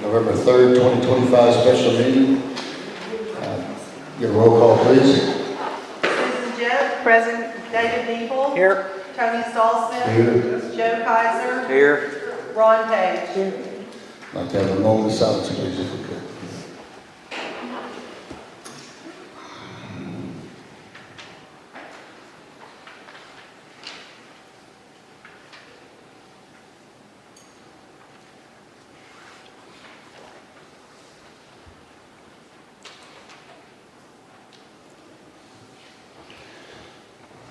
November 3rd, 2025 special meeting. Get a roll call, please. Susan Jett. Present. David Nebel. Here. Tony Stallsmith. Here. Joe Kaiser. Here. Ron Page. I'd like to have a moment of silence, please, if we could.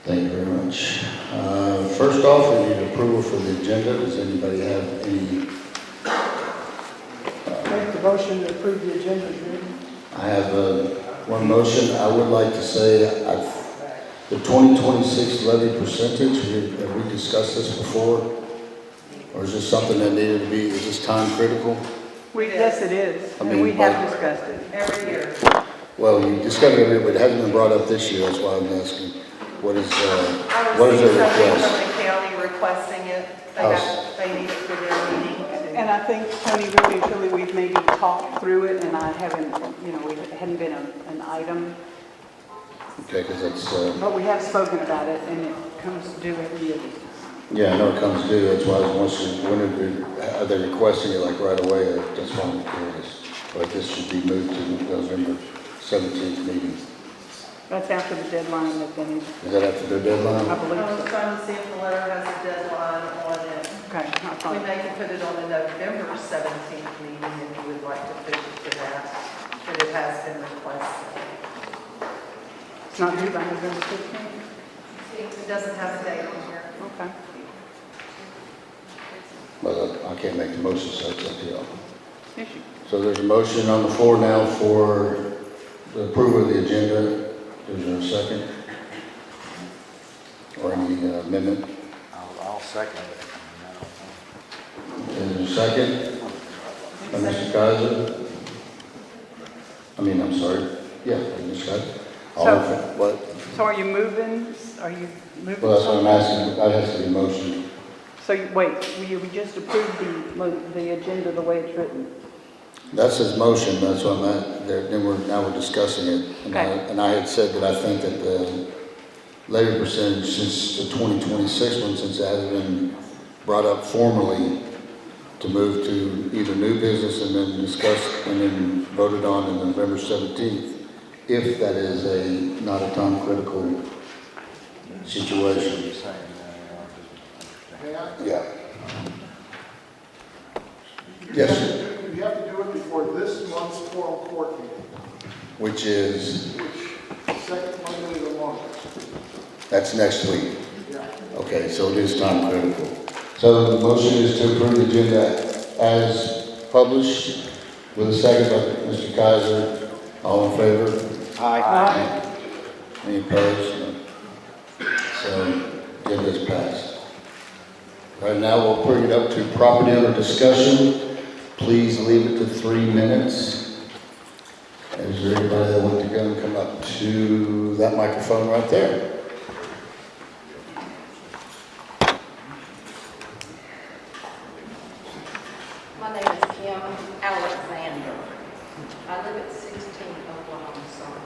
Thank you very much. First off, we need approval for the agenda. Does anybody have any? Make the motion to approve the agenda as written. I have one motion. I would like to say the 2026 levy percentage, have we discussed this before? Or is this something that needed to be, is this time critical? Yes, it is, I and mean, we have like- discussed it. Every year. Well, you discussed it every year, but it hasn't been brought up this year. That's why I'm asking. What is I their received something request? from the county requesting it. They need it for their meeting. And I think, Tony, really and truly, we've maybe talked through it, and I haven't, it hadn't been an item, Okay, because it's, but we have spoken about it, and it comes due every year. yeah, I know it comes due. That's why I was wondering, are they requesting it like right away? That's why I'm curious. But this should be moved to November 17th meeting. That's after the deadline that they need, Is that after their deadline? I I believe was so. trying to see if the letter has a deadline on it. Okay, not We fine. may put it on the November 17th meeting if you would like to push it to that, but it has been requested. It's not due by November 15th? It doesn't have a date on here. Okay. But I can't make the motion, so it's up to y'all. Issue. So there's a motion on the floor now for the approval of the agenda. Is there a second? Or any amendment? I'll second it. Is there a second? By Mr. Kaiser? I'm sorry. Yeah, Mr. Kaiser. All in favor? What? So are you moving, Well, that's what I'm asking. That has to be a motion. So, wait, we just approved the agenda the way it's written? That's his motion, that's what I'm at, then now we're discussing it. Okay. And I had said that I think that the levy percentage, since the 2026 one, since it hasn't been brought up formally, to move to either new business and then discussed and then voted on in November 17th, if that is not a time critical situation. Yeah. Yes, sir. You have to do it before this month's oral court meeting, Which is, second Monday of the month. that's next week. Yeah. Okay, so it is time critical. So the motion is to approve the agenda as published with a second by Mr. Kaiser. All in favor? Aye. Any opposed? No. So agenda is passed. Right now, we'll bring it up to property owner discussion. Please leave it to 3 minutes. Is there anybody that wants to go and come up to that microphone right there? My name is Kim Alexander. I live at 16 Oklahoma Circle.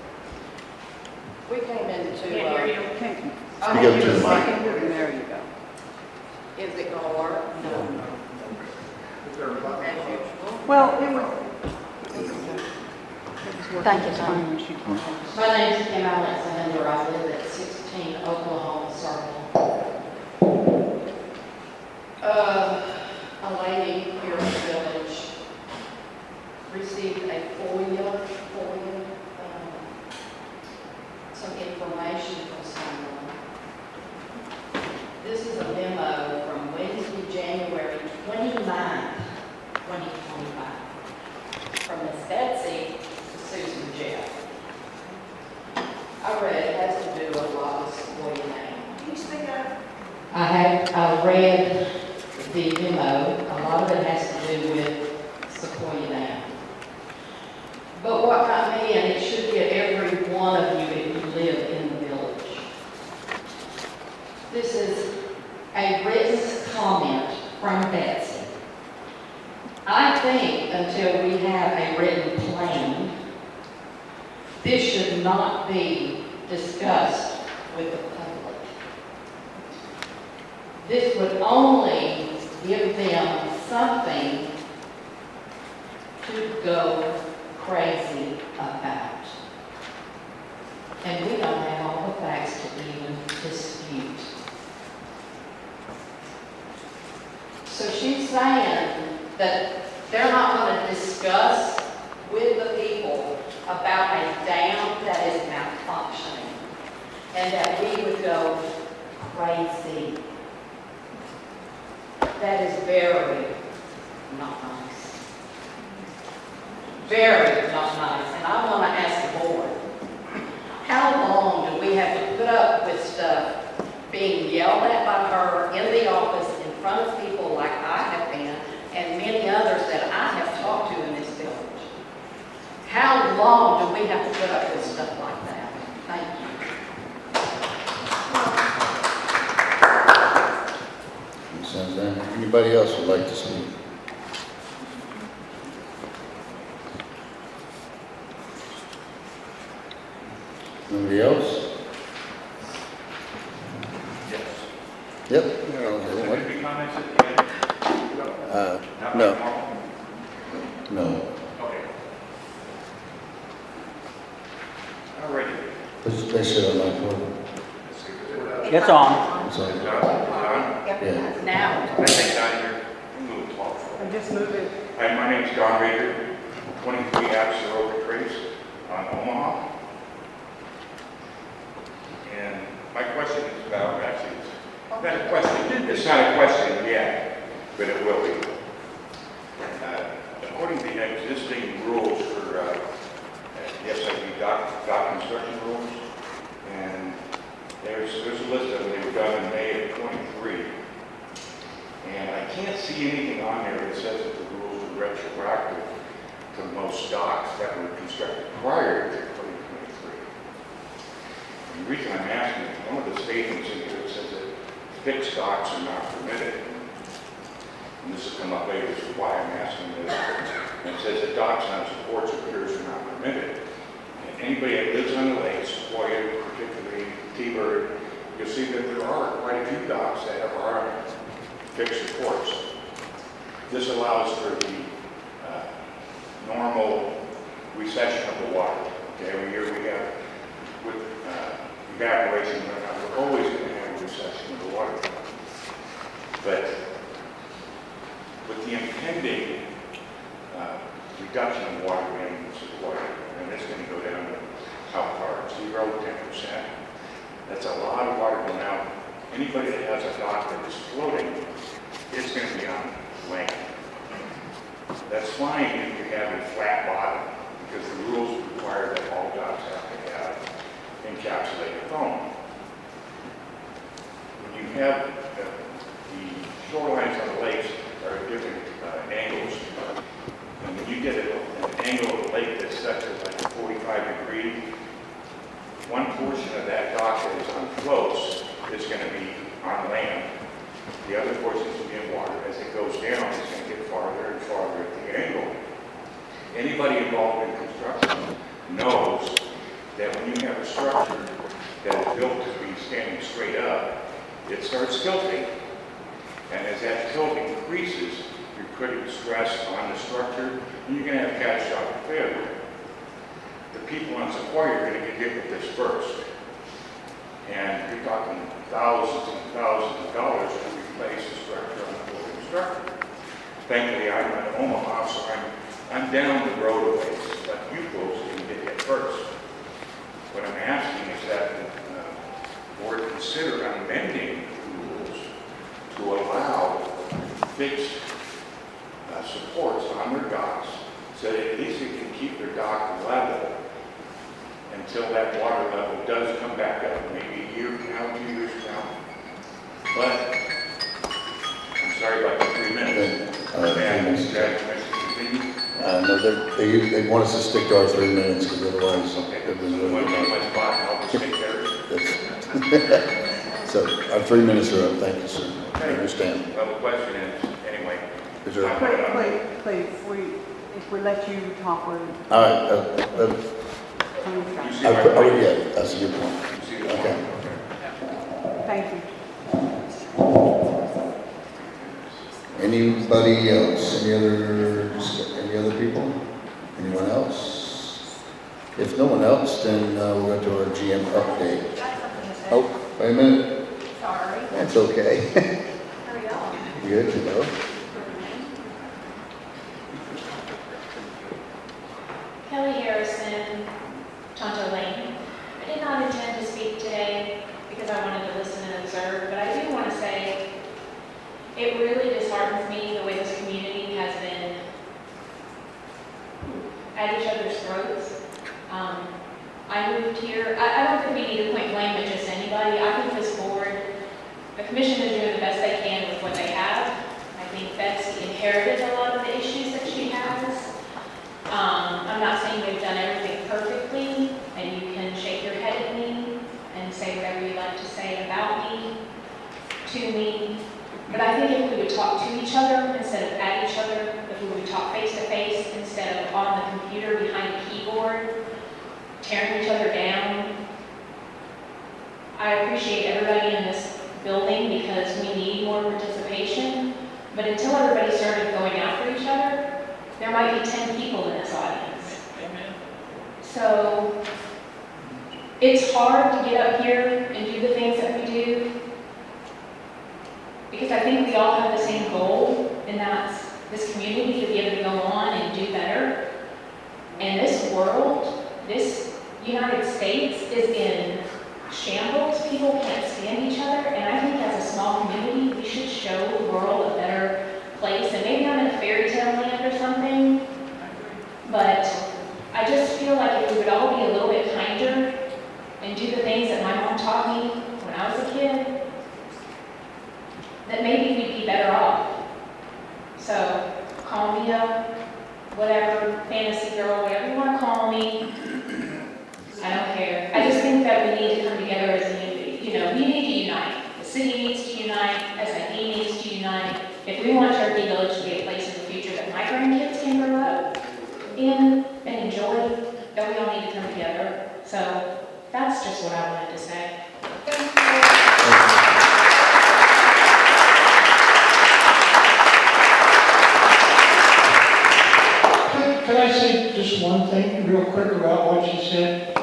We came into, Can't hear you. Can't. oh, Speak up to the mic. There you go. is it gonna work? No. As usual. Well, it was. Thank you, It's Tom. fine when she talks. My name is Kim Alexander. I live at 16 Oklahoma Circle. A lady here in the village received a FOIA, some information from someone. This is a memo from Wednesday, January 29th, 2025, from Miss Betsy to Susan Jeff. I read it has to do a lot with Sequoia name. Can you speak up? I read the memo. A lot of it has to do with Sequoia name. But what got me, and it should get every one of you if you live in the village. This is a written comment from Betsy. I think until we have a written plan, this should not be discussed with the public. This would only give them something to go crazy about. And we don't have all the facts to even dispute. So she's saying that they're not going to discuss with the people about a dam that is malfunctioning and that we would go crazy. That is very not nice. Very not nice. And I want to ask the board, how long do we have to put up with stuff being yelled at by her in the office in front of people like I have been and many others that I have talked to in this village? How long do we have to put up with stuff like that? Thank you. Sounds good. Anybody else would like to speak? Nobody else? Yes. Yep. Could be comments at the end? Not No. normal? No. Okay. All righty. They should have like one. Let's see, is it, It's on. Sorry. John? Yeah. Now, I think John here, move it 12. I just move it. Hi, my name's John Rader, 23 Absher Road Trace on Omaha. And my question is about, actually, it's not a question, it's not a question yet, but it will be. According to the existing rules for SID dock construction rules, and there's a list of them, they were done in May of 23. And I can't see anything on there that says that the rules are retroactive to most docks that were constructed prior to 2023. And the reason I'm asking is one of the statements in here says that fixed docks are not permitted. And this will come up later, this is why I'm asking this. And it says that docks on supports or piers are not permitted. And anybody that lives on the lakes, Sequoia, particularly T-Bird, you'll see that there are quite a few docks that are fixed supports. This allows for the normal recession of the water. Okay, every year we have, with evaporation, we're always going to have a recession of the water. But with the impending reduction of water in Sequoia, and it's going to go down to how far? 0, 10%. That's a lot of water going out. Anybody that has a dock that is floating is going to be on land. That's fine if you have a flat bottom, because the rules require that all docks have to have encapsulated foam. When you have the shorelines on the lakes are at different angles, and when you get an angle of the lake that's set to like 45 degrees, one portion of that dock that is on floats is going to be on land. The other portion is going to be in water. As it goes down, it's going to get farther and farther at the angle. Anybody involved in construction knows that when you have a structure that is built to be standing straight up, it starts tilting. And as that tilt increases, you're putting stress on the structure, and you're going to have catastrophic failure. The people on Sequoia are going to get hit with this first. And you're talking thousands and thousands of dollars to replace the structure on the building structure. Thankfully, I'm in Omaha, so I'm down the road a ways, but you folks can get hit first. What I'm asking is that the board consider amending the rules to allow fixed supports on their docks so that at least they can keep their dock level until that water level does come back up, maybe a year from now, 2 years from now. But, I'm sorry about the 3 minutes. Continue. No, they want us to stick to our 3 minutes, because otherwise Okay, it was so really one long. my spot, and I'll just take care of it. So our 3 minutes are up. Thank you, sir. I understand. Well, the question is, anyway, Is there? Please, if we let you talk, we're. All right, You see I my put, oh, point? yeah, that's a good point. You see the Okay. point? Thank you. Anybody else? Any other people? Anyone else? If no one else, then we'll go to our GM update. Oh, wait a minute. Sorry. That's okay. How are y'all? Good to go. Kelly Harrison, Tonto Lane. I did not intend to speak today because I wanted to listen and observe, but I do want to say it really disheartens me the way this community has been at each other's throats. I moved here, I don't think we need to point blame at just anybody. I think this board, the commission is doing the best they can with what they have. I think Betsy inherited a lot of the issues that she has. I'm not saying they've done everything perfectly, and you can shake your head at me and say whatever you'd like to say about me, to me. But I think if we would talk to each other instead of at each other, if we would talk face to face instead of on the computer behind a keyboard, tearing each other down. I appreciate everybody in this building because we need more participation, but until everybody started going after each other, there might be 10 people in this audience. Amen. So it's hard to get up here and do the things that we do because I think we all have the same goal, and that's this community to be able to go on and do better. And this world, this United States is in shambles. People can't stand each other, and I think as a small community, we should show the world a better place. And maybe I'm in a fairy tale land or something, but I just feel like if we would all be a little bit kinder and do the things that my mom taught me when I was a kid, that maybe we'd be better off. So call me a whatever, fantasy girl, whatever you want to call me. I don't care. I just think that we need to come together as a unity. You know, we need to unite. The city needs to unite. SID needs to unite. If we want Cherokee Village to be a place in the future that my grandkids can grow up in and enjoy, then we all need to come together. So that's just what I wanted to say. Could I say just one thing real quick about what you said?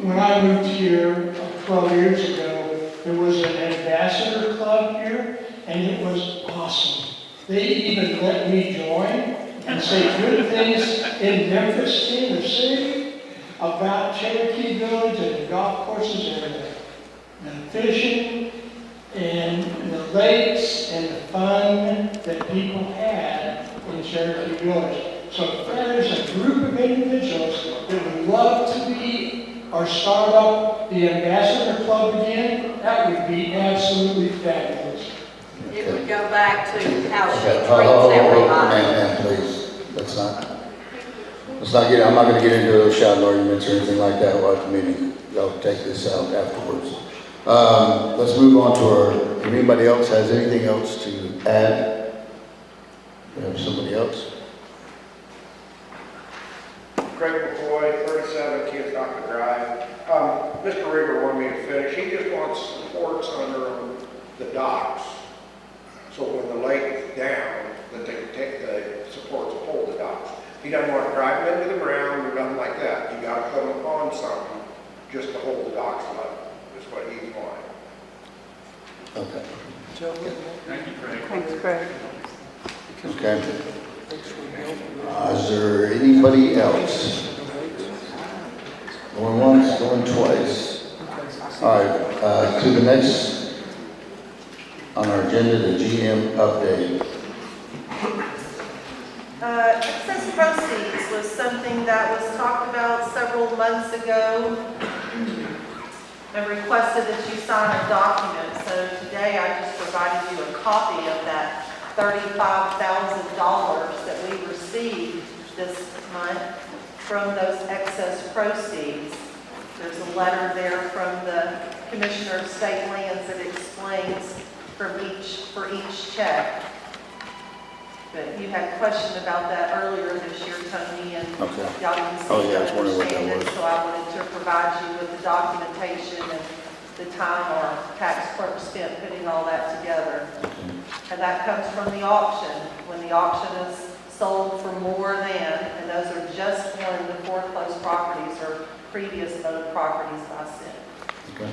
When I moved here 12 years ago, there was an ambassador club here, and it was awesome. They even let me join and say good things in Memphis, Tennessee, about Cherokee Village and the golf courses and the fishing and the lakes and the fun that people had in Cherokee Village. So if there's a group of individuals that would love to be or start up the Ambassador Club again, that would be absolutely fabulous. It would go back to how she Okay, treats man, everybody. please, let's not get, I'm not gonna get into those shouting arguments or anything like that while at the meeting. Y'all take this out afterwards. Let's move on to our, if anybody else has anything else to add? We have somebody else? Craig McCoy, 37 Keokuk Drive. Mr. Rigger wanted me to finish. He just wants supports under the docks. So when the lake is down, that they can take the supports and hold the docks. He doesn't want to drive them into the ground or nothing like that. You got to put them on something just to hold the docks level. Is what he's wanting. Okay. Thank you, Frank. Thanks, Craig. Okay. Is there anybody else? Going once, going twice. All right, to the next on our agenda, the GM update. Excess proceeds was something that was talked about several months ago and requested that you sign a document. So today I just provided you a copy of that $35,000 that we received this month from those excess proceeds. There's a letter there from the Commissioner of State Lands that explains for each check. But you had a question about that earlier this year, Tony, and Okay. y'all didn't Oh, seem yeah, I to was wondering what that understand it, was. so I wanted to provide you with the documentation and the time our tax clerk spent putting all that together. And that comes from the auction. When the auction is sold for more than, and those are just one of the foreclosed properties or previous owned properties by sin. Okay.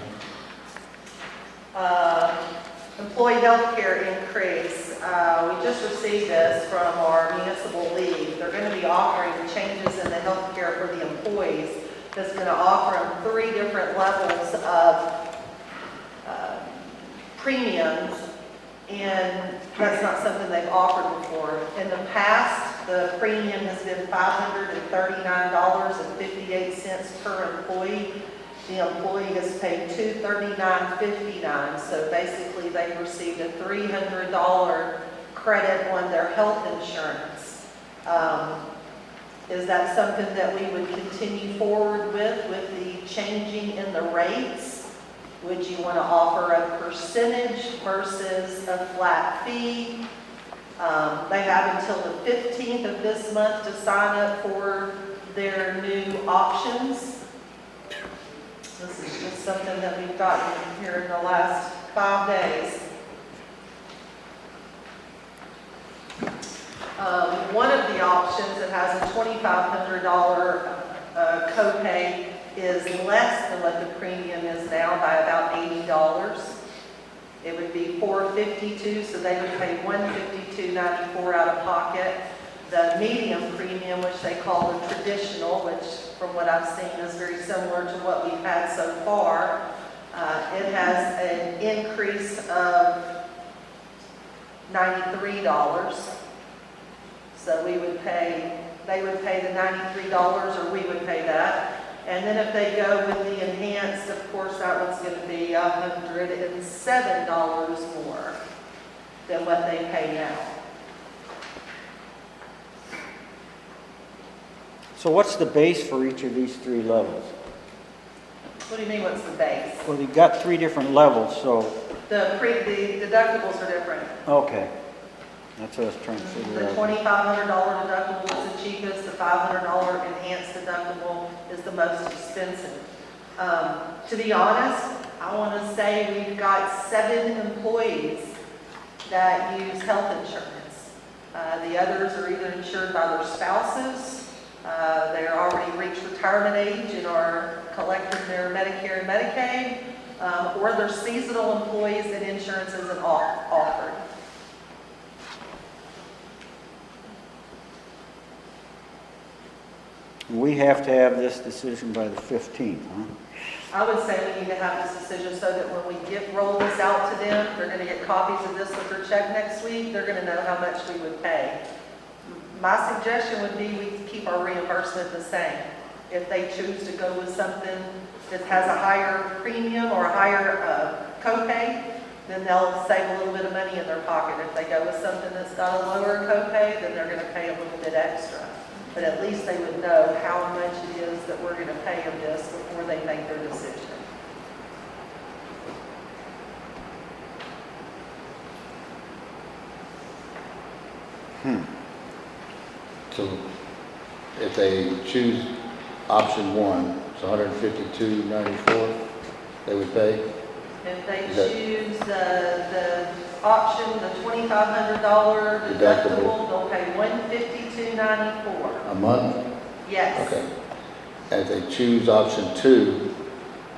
Employee health care increase. We just received this from our municipal league. They're going to be offering changes in the health care for the employees. That's going to offer them 3 different levels of premiums, and that's not something they've offered before. In the past, the premium has been $539.58 per employee. The employee has paid $239.59, so basically they've received a $300 credit on their health insurance. Is that something that we would continue forward with the changing in the rates? Would you want to offer a percentage versus a flat fee? They have until the 15th of this month to sign up for their new options. This is just something that we've gotten here in the last 5 days. One of the options that has a $2,500 copay is less than what the premium is now by about $80. It would be $452, so they would pay $152.94 out of pocket. The medium premium, which they call the traditional, which from what I've seen is very similar to what we've had so far, it has an increase of $93. So they would pay the $93, or we would pay that. And then if they go with the enhanced, of course, that one's going to be $107 more than what they pay now. So what's the base for each of these 3 levels? What do you mean, what's the base? Well, you've got 3 different levels, so, The deductibles are different. okay. That's what I was trying to The figure out. $2,500 deductible is the cheapest, the $500 enhanced deductible is the most expensive. To be honest, I want to say we've got 7 employees that use health insurance. The others are either insured by their spouses, they're already reached retirement age and are collecting their Medicare and Medicaid, or they're seasonal employees that insurance isn't offered. We have to have this decision by the 15th, huh? I would say we need to have this decision so that when we roll this out to them, they're going to get copies of this with their check next week, they're going to know how much we would pay. My suggestion would be we keep our reimbursement the same. If they choose to go with something that has a higher premium or a higher copay, then they'll save a little bit of money in their pocket. If they go with something that's got a lower copay, then they're going to pay a little bit extra. But at least they would know how much it is that we're going to pay them this before they make their decision. So if they choose option 1, it's $152.94 they would pay? If they Is that- choose the option, the $2,500 Deductible. deductible, they'll pay $152.94. A month? Yes. Okay. And if they choose option 2,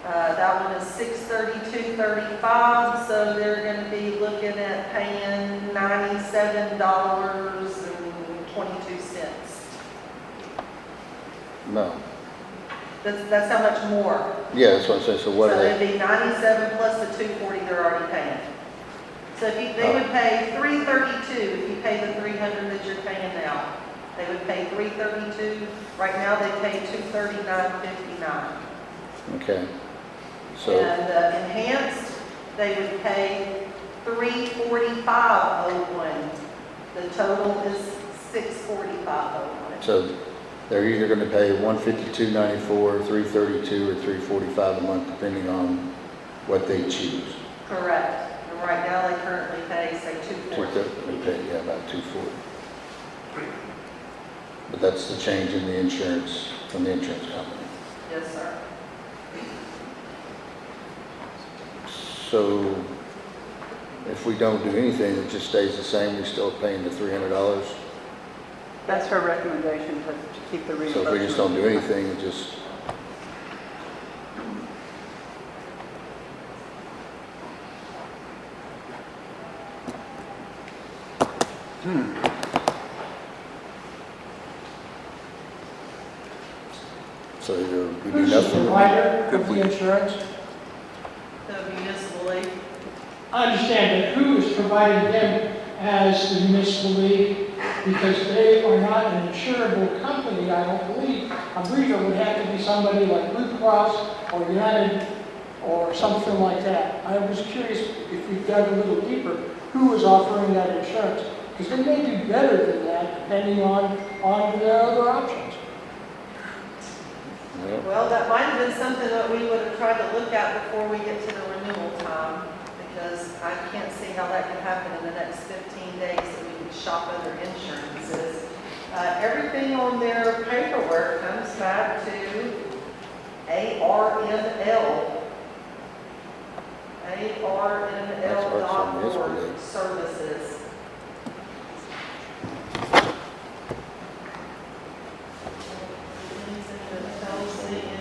That one is $632.35, so they're going to be looking at paying $97.22. no. That's how much more. Yeah, that's what I'm saying. So what So are it'd they? be 97 plus the 240 they're already paying. So if they would pay $332 if you pay the $300 that you're paying now. They would pay $332. Right now they pay $239.59. Okay. So, And enhanced, they would pay $345.01. The total is $645.01. so they're either going to pay $152.94, $332, or $345 a month, depending on what they choose. Correct. And right now they currently pay, say, $240. They pay, yeah, about $240. But that's the change in the insurance from the insurance company. Yes, sir. So if we don't do anything, it just stays the same, we're still paying the $300? That's her recommendation, to keep the So reimbursement. if we just don't do anything, it just, so either we do Who's the nothing. provider of the insurance? The municipal league. I understand, but who is providing them as the municipal league? Because they are not an insurable company, I don't believe. I believe it would have to be somebody like Blue Cross or United or something like that. I was curious if you dug a little deeper, who was offering that insurance? Because they may do better than that depending on their other options. Yeah. Well, that might have been something that we would have tried to look at before we get to the renewal time, because I can't see how that can happen in the next 15 days that we can shop other insurances. Everything on their paperwork comes back to ARNL. ARNL.org services.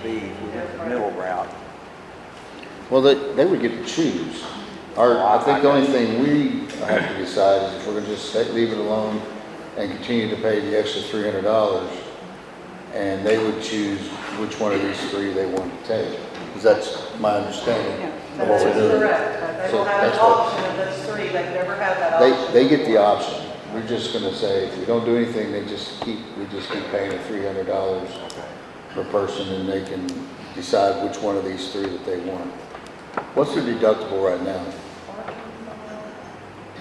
Be the middle ground. Well, they would get to choose. I think the only thing we have to decide is if we're gonna just leave it alone and continue to pay the extra $300, and they would choose which one of these three they want to take. Because that's my understanding Yeah, of what That we're is doing. correct. They So will have an that's what- option of those three. They've never had that option. They get the option. We're just gonna say, if we don't do anything, we just keep paying the $300 per person, and they can decide which one of these three that they want. What's the deductible right now?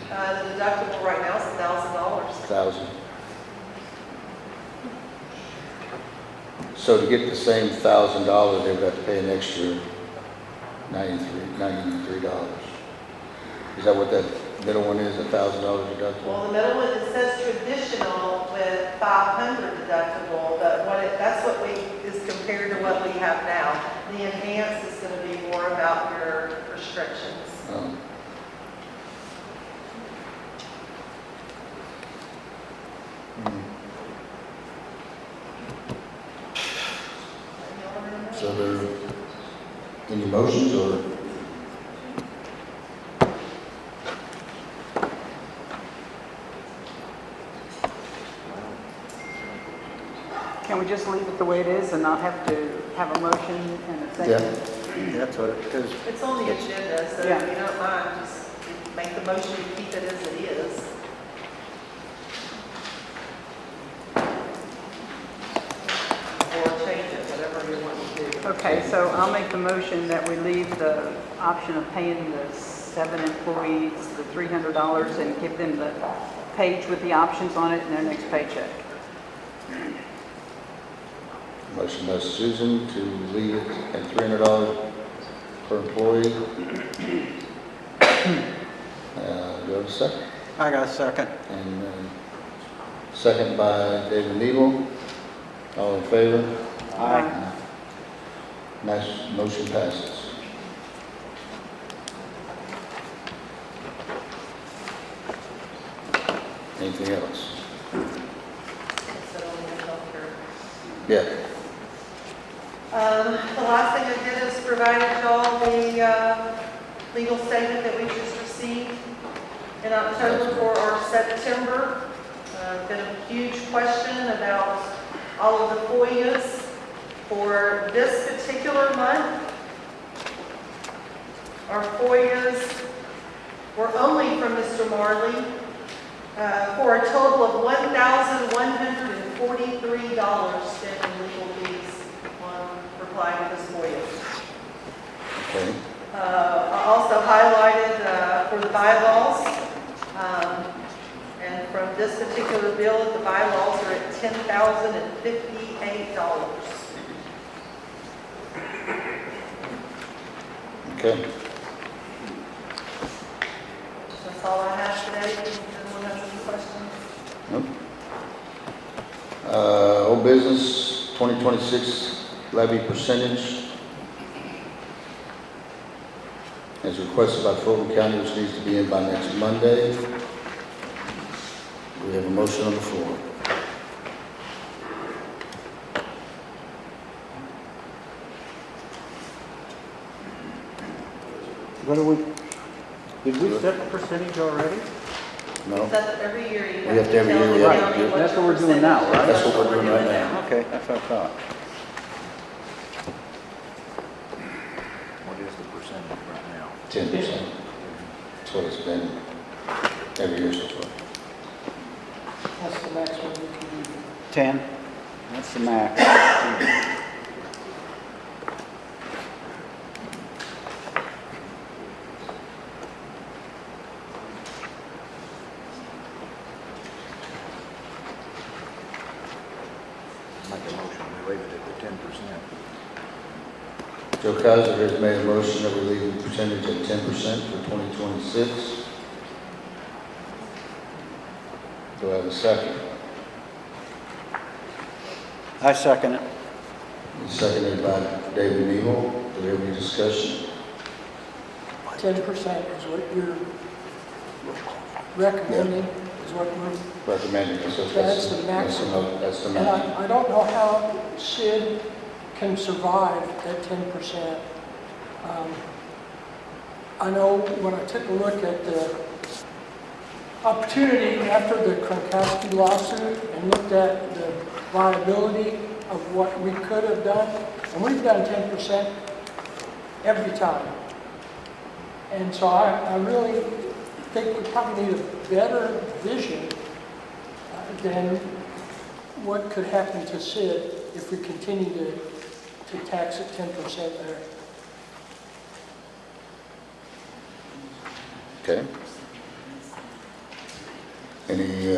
The deductible right now is $1,000. 1,000. So to get the same $1,000, they would have to pay an extra $93. Is that what that middle one is, $1,000 deductible? Well, the middle one, it says traditional with 500 deductible, but that's what is compared to what we have now. The enhanced is going to be more about your restrictions. So there, any motions or? Can we just leave it the way it is and not have to have a motion and a second? That's what it is. It's on the agenda, so Yeah. if you don't mind, just make the motion to keep it as it is. Or change it, whatever you want to do. Okay, so I'll make the motion that we leave the option of paying the 7 employees the $300 and give them the page with the options on it in their next paycheck. Motion by Susan to leave it at $300 per employee. Do I have a second? I got a second. And second by David Nebel. All in favor? Aye. Nice, motion passes. Anything else? So on your healthcare. Yeah. The last thing I did is provided y'all the legal statement that we just received in October for our September. Been a huge question about all of the FOIAs for this particular month. Our FOIAs were only from Mr. Marley for a total of $1,143 spent in legal fees on replying to this FOIA. Okay. I also highlighted for the bylaws, and from this particular bill, the bylaws are at $10,058. Okay. That's all I have today. Does anyone have any questions? Nope. Old business, 2026 levy percentage. As requested by Fulton County, which needs to be in by next Monday. We have a motion on the floor. What do we, did we set the percentage already? No? That's every year you We have to every tell year, the we have to county do it. what That's your what we're doing now, percentage right? is. That's what we're doing right now. Okay, that's what I thought. What is the percentage right now? 10%. That's what it's been every year so far. That's the maximum we can do. 10, that's the max. Make a motion, we leave it at the 10%. Joe Kaiser has made a motion that we leave the percentage at 10% for 2026. Do I have a second? I second it. Seconded by David Neal. Do we have any discussion? 10% is what you're recommending, is what we're, Recommending this. That's the maximum. That's the and maximum. I don't know how Sid can survive at 10%. I know when I took a look at the opportunity after the Kronkowski lawsuit and looked at the viability of what we could have done, and we've done 10% every time. And so I really think we probably need a better vision than what could happen to Sid if we continue to tax at 10% there. Okay. Any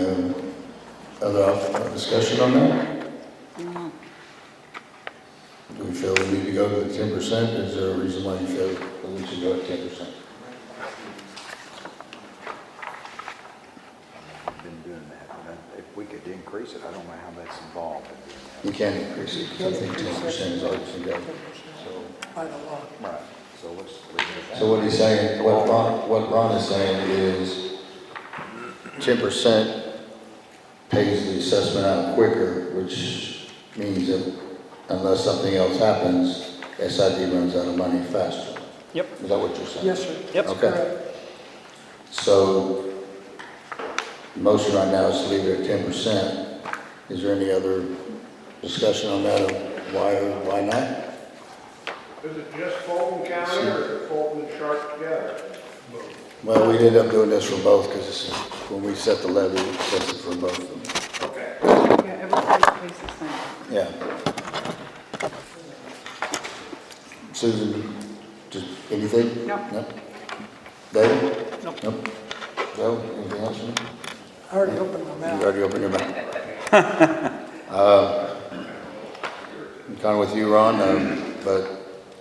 other discussion on that? Do we feel we need to go to the 10%? Is there a reason why you feel that we should go at 10%? We've been doing that. And if we could increase it, I don't know how that's involved in doing You can't increase it, because I think 10% is all you can go. 10%, by the law. that. Right, so let's leave it at that. So what he's saying, what Ron is saying is 10% pays the assessment out quicker, which means that unless something else happens, SID runs out of money faster. Yep. Is that what you're saying? Yes, sir. Yep. Okay. Correct. So, the motion right now is to leave it at 10%. Is there any other discussion on that, of why or why not? Is it just Fulton County or is it Fulton and Sharp together? Well, we ended up doing this for both, because when we set the levy, we set it for both of them. Okay. Yeah, everything pays the same. Yeah. Susan, just anything? No. No? David? Nope. Nope. Joe, anything else? I already opened my You mouth. already opened your mouth. I'm kind of with you, Ron, but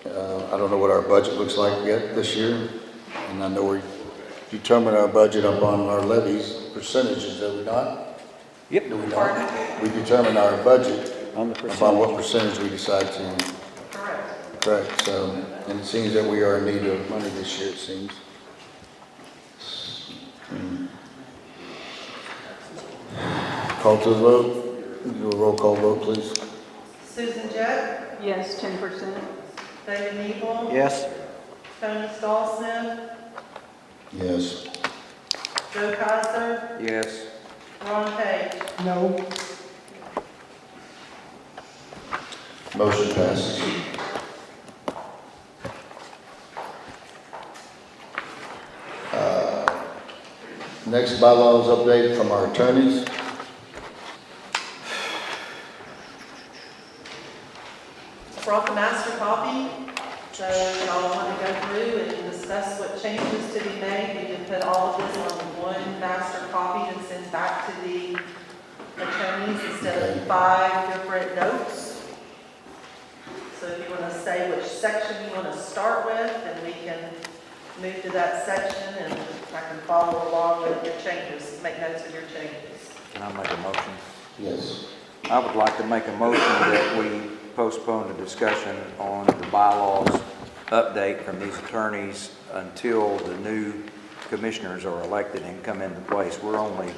I don't know what our budget looks like yet this year. And I know we determine our budget upon our levies percentages, do we not? Yep. Do we not? We determine our budget On the upon what percentage. percentage we decide to. Correct. Correct, so, and it seems that we are in need of money this year, it seems. Call to the vote. Do a roll call vote, please. Susan Jett, Yes, 10%. David Nebel. Yes? Tony Stallson, Yes. Joe Kaiser, Yes. Ron Page. No, Motion passes. Next bylaws update from our attorneys. Brought the master copy, so y'all want to go through and discuss what changes to be made. We can put all of this on one master copy and send back to the attorneys instead of 5 different notes. So if you want to say which section you want to start with, then we can move to that section and I can follow along with your changes, make notes of your changes. Can I make a motion? Yes. I would like to make a motion that we postpone the discussion on the bylaws update from these attorneys until the new commissioners are elected and come into place. We're only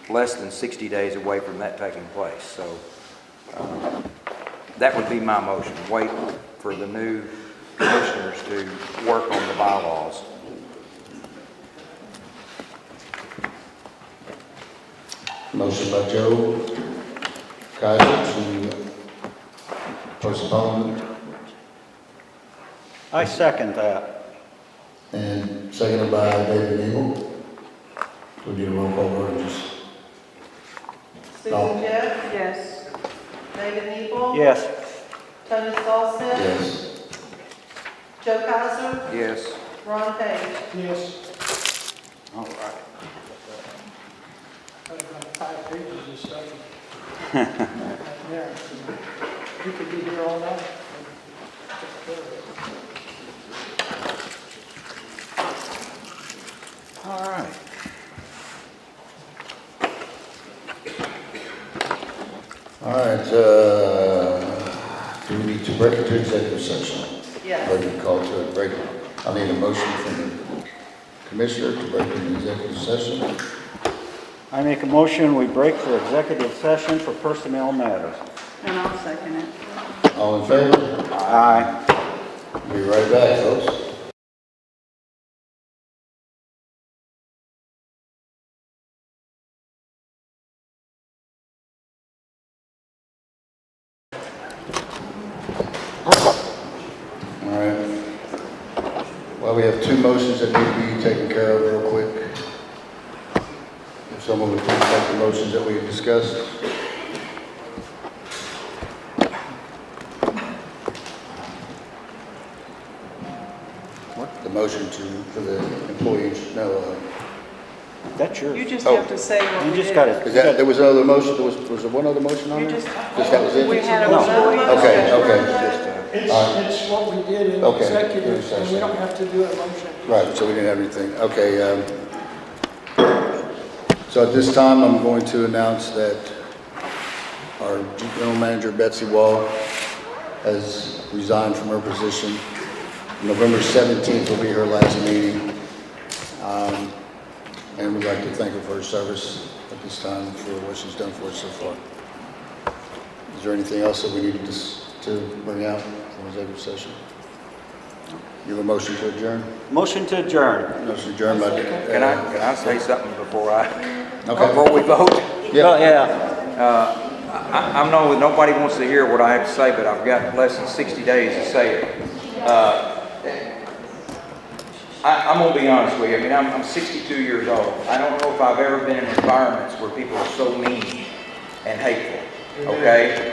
less than 60 days away from that taking place. So that would be my motion. Wait for the new commissioners to work on the bylaws. Motion by Joe Kaiser to postpone, I second that. and seconded by David Eagle. We need a roll call vote, just, Susan Jeff, Yes. David Nebel. Yes. Tony Stallstead. yes. Joe Kaiser, Yes. Ron Page. Yes, All right. I've got 5 pages of stuff. There, you could be here all night. All right. All right, do we need to break into executive session? Yes. Or do we call to a break? I need a motion from the commissioner to break into executive session. I make a motion, we break for executive session for personnel matters. And I'll second it. All in favor? Aye. Be right back, folks. All right. Well, we have 2 motions that need to be taken care of real quick. If someone would please take the motions that we discussed. The motion for the employees, no, That's yours. You just Oh. have to say what we You did. just got it. is that, there was another motion, was there one other motion on You there? just, that was it? we had a No. employee Okay, discussion. okay. It's what we did in Okay. executive, and we don't have to do a motion. Right, so we didn't have anything. Okay, so at this time, I'm going to announce that our general manager, Betsy Wall, has resigned from her position. November 17th will be her last meeting. And we'd like to thank her for her service at this time, for what she's done for us so far. Is there anything else that we need to bring out from executive session? You have a motion to adjourn? Motion to adjourn. Motion adjourned by... Can I say something before Okay. we vote? Yeah. Yeah. I know that nobody wants to hear what I have to say, but I've got less than 60 days to say it. I'm gonna be honest with you. I mean, I'm 62 years old. I don't know if I've ever been in environments where people are so mean and hateful. Okay?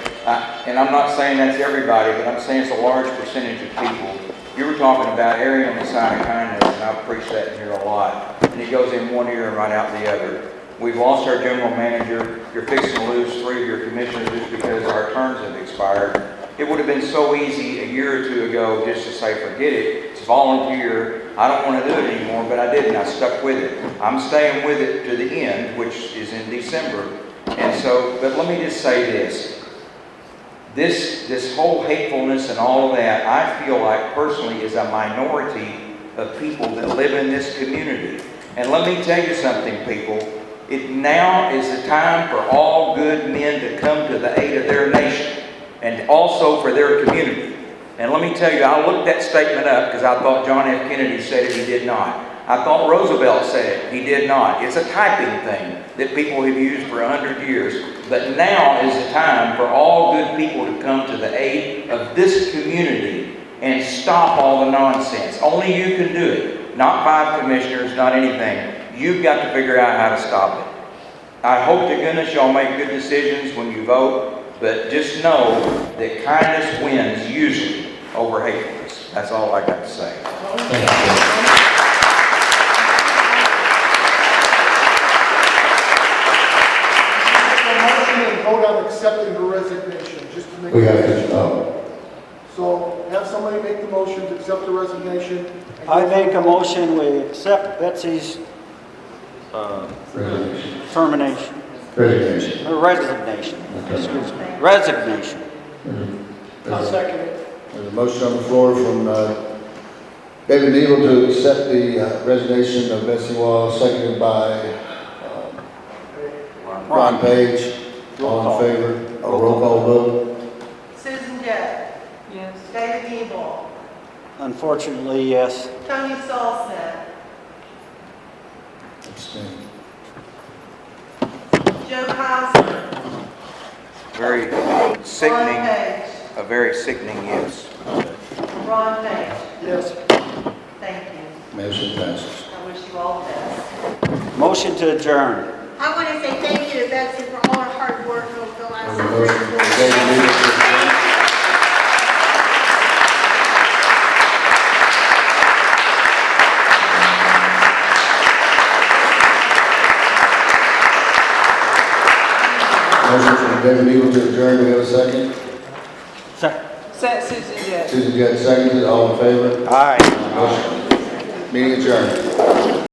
And I'm not saying that's everybody, but I'm saying it's a large percentage of people. You were talking about erring on the side of kindness, and I preach that in here a lot. And it goes in one ear and right out the other. We've lost our general manager. You're fixing to lose 3 of your commissioners just because our terms have expired. It would have been so easy a year or 2 ago just to say, forget it. It's volunteer. I don't want to do it anymore, but I didn't. I stuck with it. I'm staying with it to the end, which is in December. And so, but let me just say this. This whole hatefulness and all of that, I feel like personally is a minority of people that live in this community. And let me tell you something, people. Now is the time for all good men to come to the aid of their nation and also for their community. And let me tell you, I looked that statement up because I thought John F. Kennedy said it, he did not. I thought Roosevelt said it, he did not. It's a typing thing that people have used for 100 years. But now is the time for all good people to come to the aid of this community and stop all the nonsense. Only you can do it. Not 5 commissioners, not anything. You've got to figure out how to stop it. I hope to goodness y'all make good decisions when you vote, but just know that kindness wins usually over hatefulness. That's all I got to say. Motion and vote on accepting her resignation, just to make. We have to, So have somebody make the motion to accept the resignation. I make a motion, we accept Betsy's termination. Resignation. Resignation, excuse me, resignation. I'll second it. There's a motion on the floor from David Neal to accept the resignation of Betsy Wall, seconded by Ron Page. All in favor? A roll call vote. Susan Jett, Yes. David Nebel, Unfortunately, yes. Tony Stallsmith, Abstain. Joe Cosner, Very Ron sickening, Page, a very sickening yes. Ron Page. Yes. Thank you. Motion passes. I wish you all the best. Motion to adjourn. I want to say thank you to Betsy for all her hard work over the last There's a 3 motion or 4 from David Neal years. to adjourn. Motion from David Neal to adjourn. Do we have a second? Second. Susan Jett. Susan Jett seconded. All in favor? Aye. Motion. Meeting adjourned.